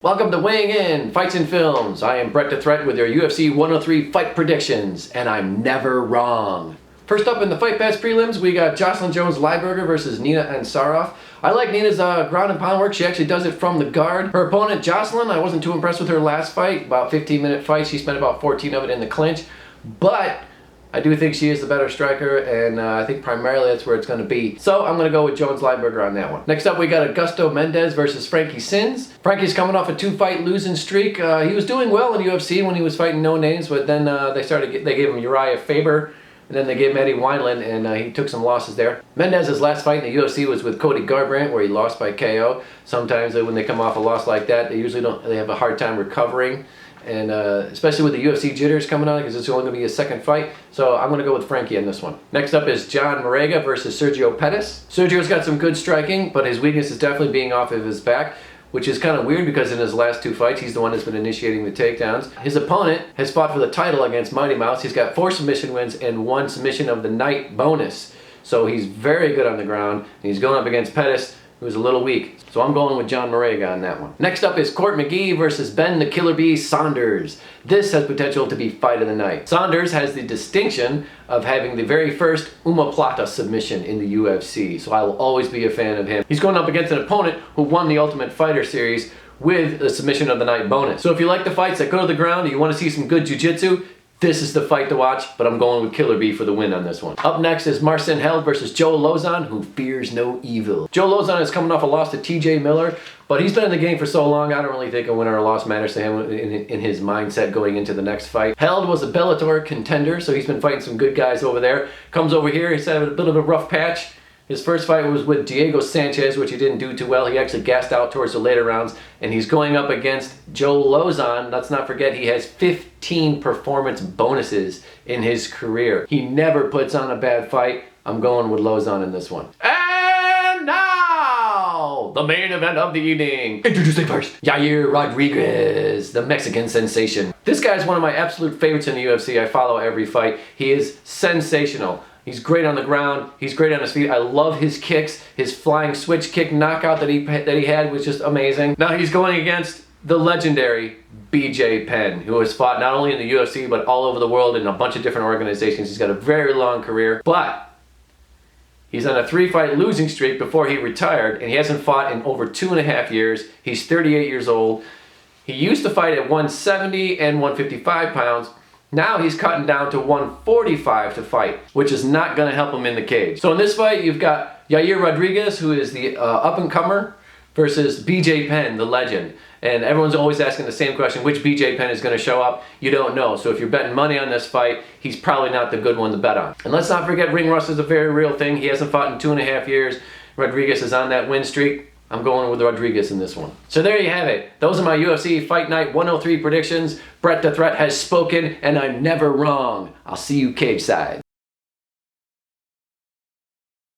Welcome to Weighing In, Fights and Films. I am Brett the Threat with your UFC 103 fight predictions, and I'm never wrong. First up in the Fight Pass prelims, we got Jocelyn Jones-Lyberger versus Nina Ansaroff. I like Nina's ground and pound work. She actually does it from the guard. Her opponent, Jocelyn, I wasn't too impressed with her last fight. About 15-minute fight. She spent about 14 of it in the clinch. But I do think she is the better striker, and I think primarily that's where it's going to be. So I'm going to go with Jones-Lyberger on that one. Next up, we got Augusto Mendez versus Frankie Sins. Frankie's coming off a 2-fight losing streak. He was doing well in UFC when he was fighting no names, but then they gave him Uriah Faber, and then they gave him Eddie Wineland, and he took some losses there. Mendez's last fight in the UFC was with Cody Garbrandt, where he lost by KO. Sometimes when they come off a loss like that, they have a hard time recovering. And especially with the UFC jitters coming on, because it's only going to be a second fight. So I'm going to go with Frankie on this one. Next up is John Marega versus Sergio Pettis. Sergio's got some good striking, but his weakness is definitely being off of his back, which is kind of weird because in his last 2 fights, he's the one that's been initiating the takedowns. His opponent has fought for the title against Mighty Mouse. He's got 4 submission wins and 1 submission of the night bonus. So he's very good on the ground, and he's going up against Pettis, who was a little weak. So I'm going with John Marega on that one. Next up is Court McGee versus Ben the Killer Bee Saunders. This has potential to be fight of the night. Saunders has the distinction of having the very first omoplata submission in the UFC, so I will always be a fan of him. He's going up against an opponent who won the Ultimate Fighter series with the submission of the night bonus. So if you like the fights that go to the ground and you want to see some good jiu-jitsu, this is the fight to watch, but I'm going with Killer Bee for the win on this one. Up next is Marcin Held versus Joe Lauzon, who fears no evil. Joe Lauzon is coming off a loss to TJ Miller, but he's been in the game for so long, I don't really think a win or a loss matters to him in his mindset going into the next fight. Held was a Bellator contender, so he's been fighting some good guys over there. Comes over here, he's had a bit of a rough patch. His first fight was with Diego Sanchez, which he didn't do too well. He actually gassed out towards the later rounds, and he's going up against Joe Lauzon. Let's not forget he has 15 performance bonuses in his career. He never puts on a bad fight. I'm going with Lauzon in this one. And now, the main event of the evening. Introducing first, Yair Rodriguez, the Mexican sensation. This guy's one of my absolute favorites in the UFC. I follow every fight. He is sensational. He's great on the ground. He's great on his feet. I love his kicks. His flying switch kick knockout that he had was just amazing. Now he's going against the legendary BJ Penn, who has fought not only in the UFC but all over the world in a bunch of different organizations. He's got a very long career, but he's on a 3-fight losing streak before he retired, and he hasn't fought in over 2.5 years. He's 38 years old. He used to fight at 170 and 155 pounds. Now he's cutting down to 145 to fight, which is not going to help him in the cage. So in this fight, you've got Yair Rodriguez, who is the up-and-comer, versus BJ Penn, the legend. And everyone's always asking the same question, which BJ Penn is going to show up? You don't know. So if you're betting money on this fight, he's probably not the good one to bet on. And let's not forget, ring rust is a very real thing. He hasn't fought in 2.5 years. Rodriguez is on that win streak. I'm going with Rodriguez in this one. So there you have it. Those are my UFC Fight Night 103 predictions. Brett the Threat has spoken, and I'm never wrong. I'll see you cage side.